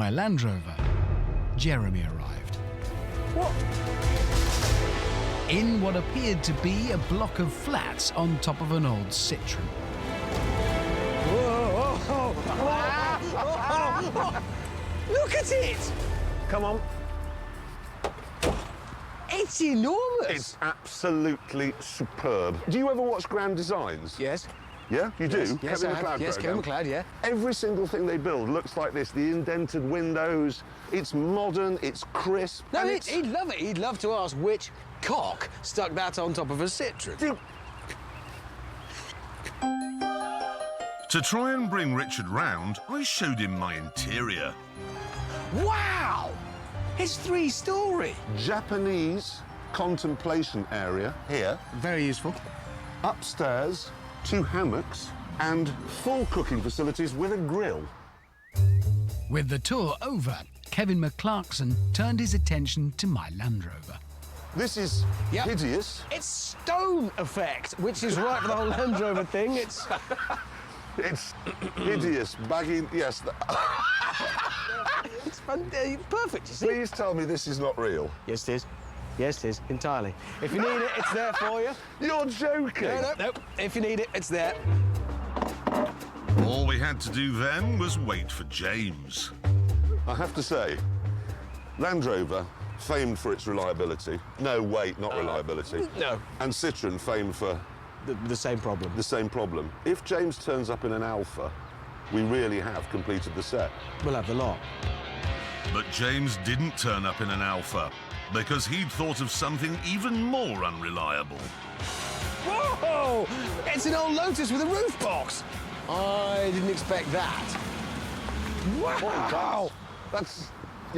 My Land Rover, Jeremy arrived. What? In what appeared to be a block of flats on top of an old Citroen. Whoa, whoa, whoa. Look at it! Come on. It's enormous. It's absolutely superb. Do you ever watch Grand Designs? Yes. Yeah, you do? Yes, Kevin I have. McLeod Yes, Kevin programme. McLeod, yeah. Every single thing they build looks like this. The indented windows. It's modern, it's crisp. No, and he'd love it. He'd love to ask which cock stuck that on top of a Citroen. To try and bring Richard round, I showed him my interior. Wow! It's 3-storey. Japanese contemplation area here. Very useful. Upstairs, 2 hammocks and full cooking facilities with a grill. With the tour over, Kevin Clarkson turned his attention to my Land Rover. This is Yep. hideous. It's stone effect, which is right for the whole Land Rover thing. It's It's hideous, baggy. Yes. it's perfect, you see. Please tell me this is not real. Yes, it is. Yes, it is, entirely. If you need it, it's there for you. You're joking. No. If you need it, it's there. All we had to do then was wait for James. I have to say, Land Rover, famed for its reliability. No, wait, not reliability. No. And Citroen, famed for The same problem. the same problem. If James turns up in an Alpha, we really have completed the set. We'll have the lot. But James didn't turn up in an Alpha because he'd thought of something even more unreliable. Whoa! It's an old Lotus with a roof box. I didn't expect that. Wow! That's